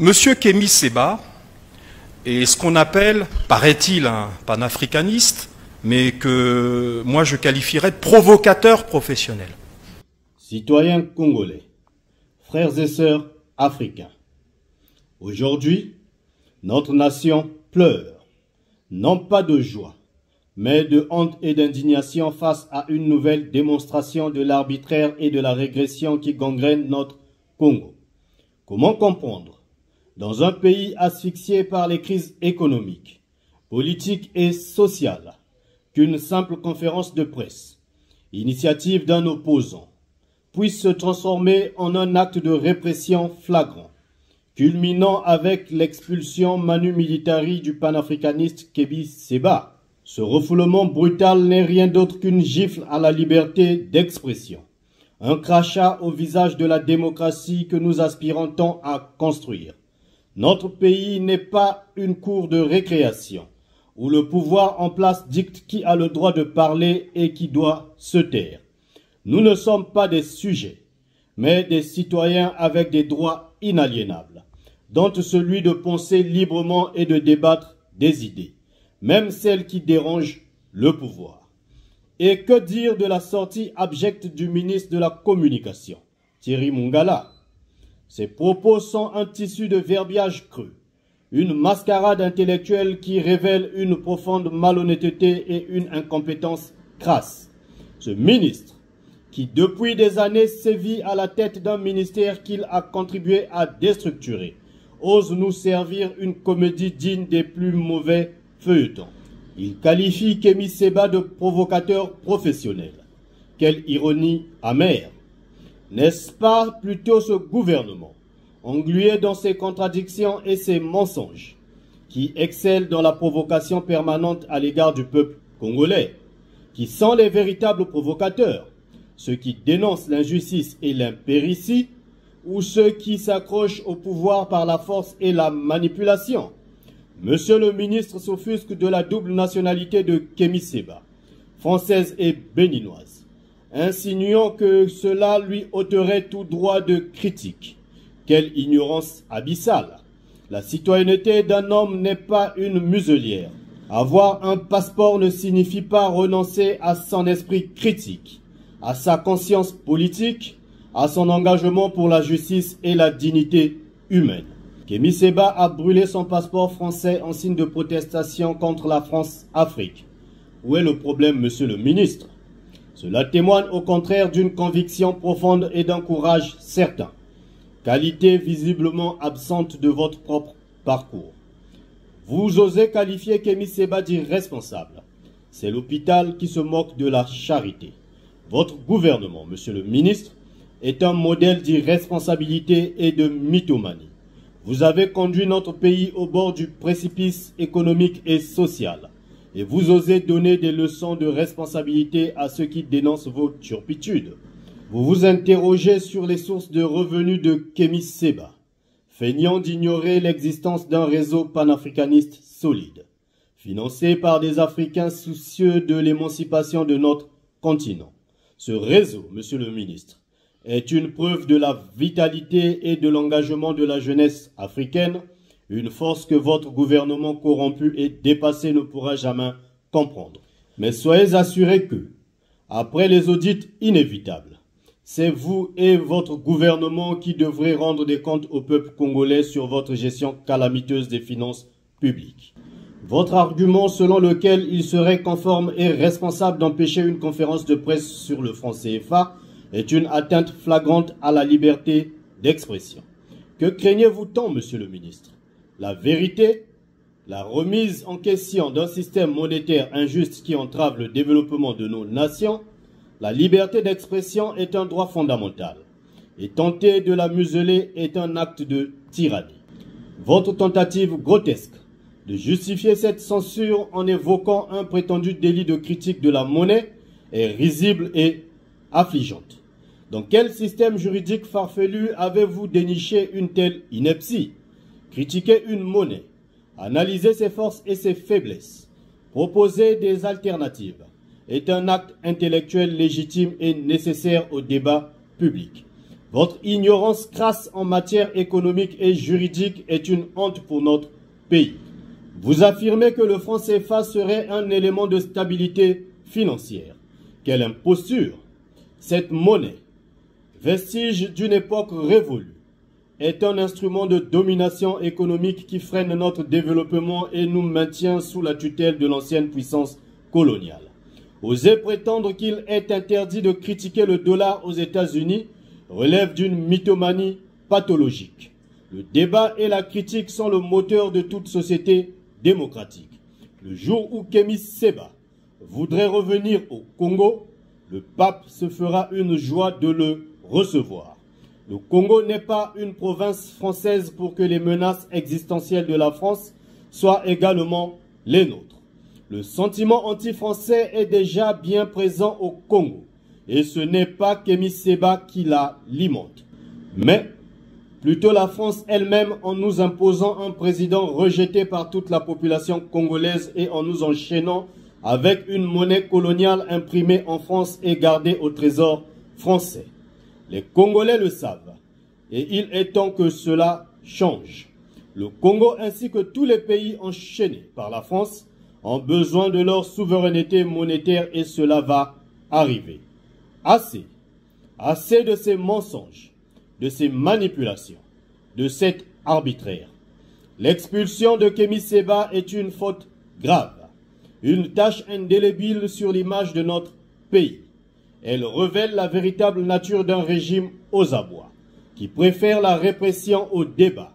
Monsieur Kémy Séba est ce qu'on appelle, paraît-il, un panafricaniste, mais que moi je qualifierais de provocateur professionnel. Citoyens congolais, frères et sœurs africains, aujourd'hui, notre nation pleure, non pas de joie, mais de honte et d'indignation face à une nouvelle démonstration de l'arbitraire et de la régression qui gangrène notre Congo. Comment comprendre, dans un pays asphyxié par les crises économiques, politiques et sociales, qu'une simple conférence de presse, initiative d'un opposant, puisse se transformer en un acte de répression flagrant, culminant avec l'expulsion manu militari du panafricaniste Kémy Séba. Ce refoulement brutal n'est rien d'autre qu'une gifle à la liberté d'expression, un crachat au visage de la démocratie que nous aspirons tant à construire. Notre pays n'est pas une cour de récréation, où le pouvoir en place dicte qui a le droit de parler et qui doit se taire. Nous ne sommes pas des sujets, mais des citoyens avec des droits inaliénables, dont celui de penser librement et de débattre des idées, même celles qui dérangent le pouvoir. Et que dire de la sortie abjecte du ministre de la Communication, Thierry Mungala? Ces propos sont un tissu de verbiage cru, une mascarade intellectuelle qui révèle une profonde malhonnêteté et une incompétence crasse. Ce ministre, qui depuis des années sévit à la tête d'un ministère qu'il a contribué à déstructurer, ose nous servir une comédie digne des plus mauvais feuilletons. Il qualifie Kémy Séba de provocateur professionnel. Quelle ironie amère! N'est-ce pas plutôt ce gouvernement, englué dans ses contradictions et ses mensonges, qui excelle dans la provocation permanente à l'égard du peuple congolais, qui sont les véritables provocateurs, ceux qui dénoncent l'injustice et l'impéritie, ou ceux qui s'accrochent au pouvoir par la force et la manipulation? Monsieur le ministre s'offusque de la double nationalité de Kémy Séba, française et béninoise, insinuant que cela lui ôterait tout droit de critique. Quelle ignorance abyssale! La citoyenneté d'un homme n'est pas une muselière. Avoir un passeport ne signifie pas renoncer à son esprit critique, à sa conscience politique, à son engagement pour la justice et la dignité humaine. Kémy Séba a brûlé son passeport français en signe de protestation contre la France-Afrique. Où est le problème, monsieur le ministre? Cela témoigne au contraire d'une conviction profonde et d'un courage certain, qualité visiblement absente de votre propre parcours. Vous osez qualifier Kémy Séba d'irresponsable. C'est l'hôpital qui se moque de la charité. Votre gouvernement, monsieur le ministre, est un modèle d'irresponsabilité et de mythomanie. Vous avez conduit notre pays au bord du précipice économique et social. Et vous osez donner des leçons de responsabilité à ceux qui dénoncent vos turpitudes. Vous vous interrogez sur les sources de revenus de Kémy Séba, feignant d'ignorer l'existence d'un réseau panafricaniste solide, financé par des Africains soucieux de l'émancipation de notre continent. Ce réseau, monsieur le ministre, est une preuve de la vitalité et de l'engagement de la jeunesse africaine, une force que votre gouvernement corrompu et dépassé ne pourra jamais comprendre. Mais soyez assurés que, après les audits inévitables, c'est vous et votre gouvernement qui devrez rendre des comptes au peuple congolais sur votre gestion calamiteuse des finances publiques. Votre argument selon lequel il serait conforme et responsable d'empêcher une conférence de presse sur le franc CFA est une atteinte flagrante à la liberté d'expression. Que craignez-vous tant, monsieur le ministre? La vérité, la remise en question d'un système monétaire injuste qui entrave le développement de nos nations? La liberté d'expression est un droit fondamental, et tenter de la museler est un acte de tyrannie. Votre tentative grotesque de justifier cette censure en évoquant un prétendu délit de critique de la monnaie est risible et affligeante. Dans quel système juridique farfelu avez-vous déniché une telle ineptie? Critiquer une monnaie, analyser ses forces et ses faiblesses, proposer des alternatives est un acte intellectuel légitime et nécessaire au débat public. Votre ignorance crasse en matière économique et juridique est une honte pour notre pays. Vous affirmez que le franc CFA serait un élément de stabilité financière. Quelle imposture! Cette monnaie, vestige d'une époque révolue, est un instrument de domination économique qui freine notre développement et nous maintient sous la tutelle de l'ancienne puissance coloniale. Oser prétendre qu'il est interdit de critiquer le dollar aux États-Unis relève d'une mythomanie pathologique. Le débat et la critique sont le moteur de toute société démocratique. Le jour où Kémy Séba voudrait revenir au Congo, le pape se fera une joie de le recevoir. Le Congo n'est pas une province française pour que les menaces existentielles de la France soient également les nôtres. Le sentiment anti-français est déjà bien présent au Congo et ce n'est pas Kémy Séba qui l'alimente, mais plutôt la France elle-même en nous imposant un président rejeté par toute la population congolaise et en nous enchaînant avec une monnaie coloniale imprimée en France et gardée au trésor français. Les Congolais le savent et il est temps que cela change. Le Congo ainsi que tous les pays enchaînés par la France ont besoin de leur souveraineté monétaire et cela va arriver. Assez, assez de ces mensonges, de ces manipulations, de cet arbitraire. L'expulsion de Kémy Séba est une faute grave, une tache indélébile sur l'image de notre pays. Elle révèle la véritable nature d'un régime aux abois, qui préfère la répression au débat,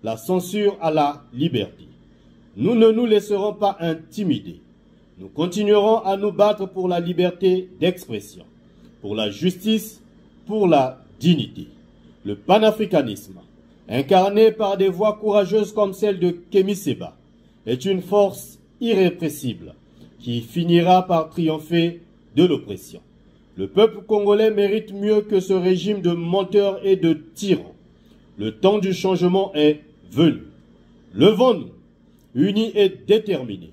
la censure à la liberté. Nous ne nous laisserons pas intimider. Nous continuerons à nous battre pour la liberté d'expression, pour la justice, pour la dignité. Le panafricanisme, incarné par des voix courageuses comme celle de Kémy Séba, est une force irrépressible qui finira par triompher de l'oppression. Le peuple congolais mérite mieux que ce régime de menteurs et de tyrans. Le temps du changement est venu. Levons-nous, unis et déterminés,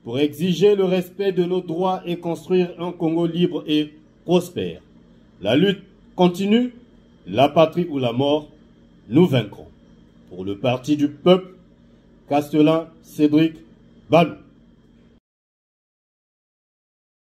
pour exiger le respect de nos droits et construire un Congo libre et prospère. La lutte continue, la patrie ou la mort, nous vaincrons. Pour le parti du peuple, Castelin Cédric Balou.